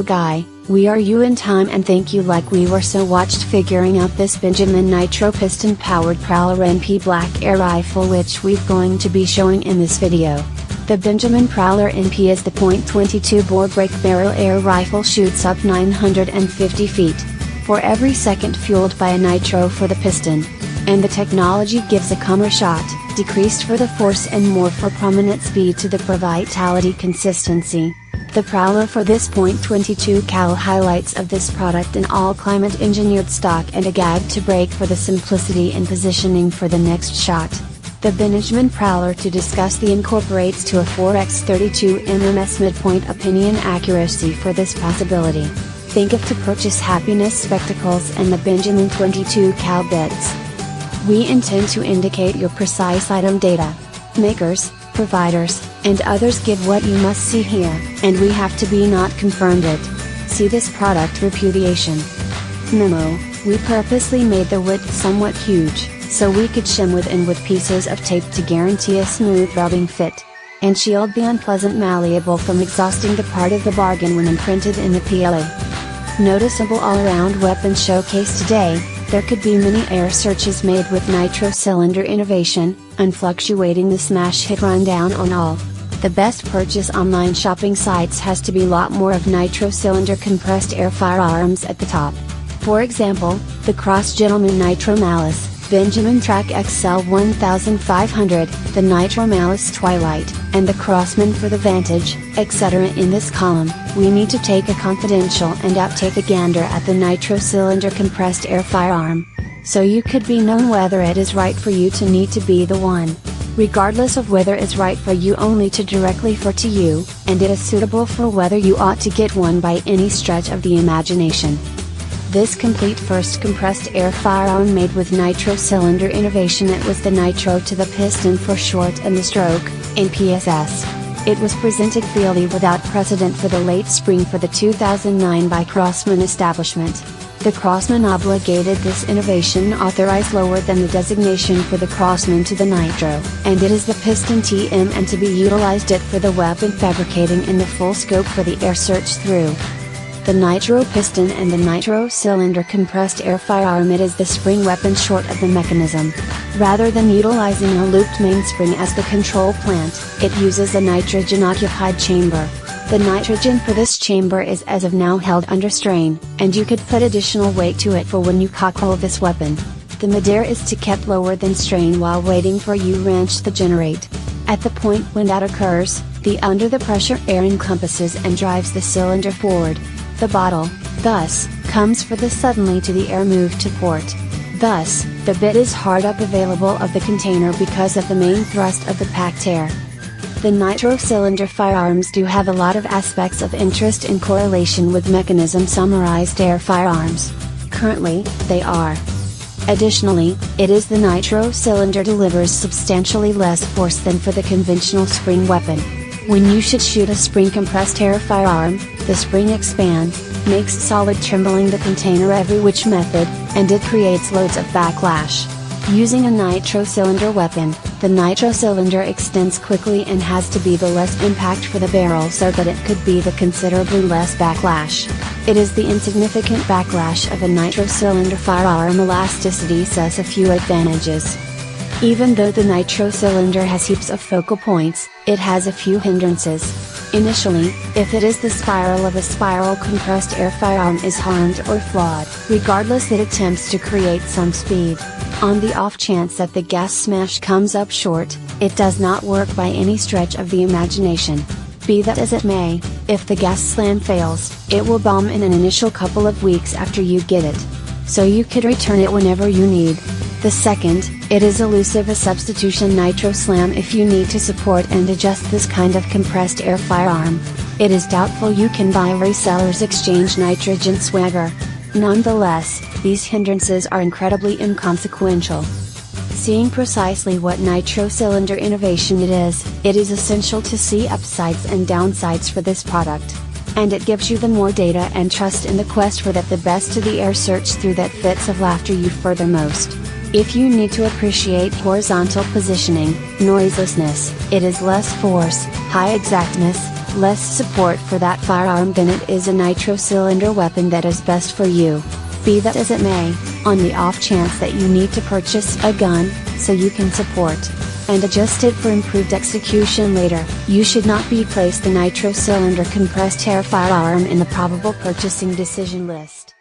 Guy, we are you in time and thank you like we were so watched figuring out this Benjamin Nitro piston powered Prowler NP black air rifle which we're going to be showing in this video. The Benjamin Prowler NP is the .22 bore break barrel air rifle, shoots up 950 feet for every second, fueled by a nitro for the piston. And the technology gives a calmer shot, decreased for the force and more for prominent speed to the vitality consistency. The Prowler for this .22 cal highlights of this product in all climate engineered stock and a gag to break for the simplicity and positioning for the next shot. The Benajmin Prowler to discuss the incorporates to a 4x32 MMS Midpoint Opinion accuracy for this possibility. Think of to purchase happiness spectacles and the Benjamin 22 cal bits. We intend to indicate your precise item data. Makers, providers, and others give what you must see here, and we have to be not confirmed it. See this product repudiation. Memo, we purposely made the width somewhat huge, so we could shim within with pieces of tape to guarantee a smooth rubbing fit. And shield the unpleasant malleable from exhausting the part of the bargain when imprinted in the PLA. Noticeable all-around weapon showcase today. There could be many air searches made with nitro cylinder innovation, unfluctuating the smash hit rundown on all. The best purchase online shopping sites has to be lot more of nitro cylinder compressed air firearms at the top. For example, the Cross Gentleman Nitro Malice, Benjamin Track XL 1500, the Nitro Malice Twilight, and the Crossman for the Vantage, etc. In this column, we need to take a confidential and outtake a gander at the nitro cylinder compressed air firearm. So you could be known whether it is right for you to need to be the one. Regardless of whether it's right for you only to directly for to you, and it is suitable for whether you ought to get one by any stretch of the imagination. This complete first compressed air firearm made with nitro cylinder innovation. It was the nitro to the piston for short and the stroke, in PSS. It was presented freely without precedent for the late spring for the 2009 by Crossman establishment. The Crossman obligated this innovation authorized lower than the designation for the Crossman to the nitro, and it is the piston TM and to be utilized it for the weapon fabricating in the full scope for the air search through. The nitro piston and the nitro cylinder compressed air firearm. It is the spring weapon short of the mechanism. Rather than utilizing a looped mainspring as the control plant, it uses a nitrogen occupied chamber. The nitrogen for this chamber is as of now held under strain, and you could put additional weight to it for when you cockhold this weapon. The midair is to kept lower than strain while waiting for you wrench the generate. At the point when that occurs, the under the pressure air encompasses and drives the cylinder forward. The bottle, thus, comes for the suddenly to the air move to port. Thus, the bit is hard up available of the container because of the main thrust of the packed air. The nitro cylinder firearms do have a lot of aspects of interest in correlation with mechanism summarized air firearms. Currently, they are. Additionally, it is the nitro cylinder delivers substantially less force than for the conventional spring weapon. When you should shoot a spring compressed air firearm, the spring expands, makes solid trembling the container every which method, and it creates loads of backlash. Using a nitro cylinder weapon, the nitro cylinder extends quickly and has to be the less impact for the barrel so that it could be the considerably less backlash. It is the insignificant backlash of a nitro cylinder firearm. Elasticity says a few advantages. Even though the nitro cylinder has heaps of focal points, it has a few hindrances. Initially, if it is the spiral of a spiral compressed air firearm is harmed or flawed, regardless it attempts to create some speed. On the off chance that the gas smash comes up short, it does not work by any stretch of the imagination. Be that as it may, if the gas slam fails, it will bomb in an initial couple of weeks after you get it. So you could return it whenever you need. The second, it is elusive a substitution nitro slam if you need to support and adjust this kind of compressed air firearm. It is doubtful you can buy resellers exchange nitrogen swagger. Nonetheless, these hindrances are incredibly inconsequential. Seeing precisely what nitro cylinder innovation it is essential to see upsides and downsides for this product. And it gives you the more data and trust in the quest for that the best to the air search through that fits of laughter you furthermost. If you need to appreciate horizontal positioning, noiselessness, it is less force, high exactness, less support for that firearm, then it is a nitro cylinder weapon that is best for you. Be that as it may, on the off chance that you need to purchase a gun, so you can support and adjust it for improved execution later, you should not be placed the nitro cylinder compressed air firearm in the probable purchasing decision list.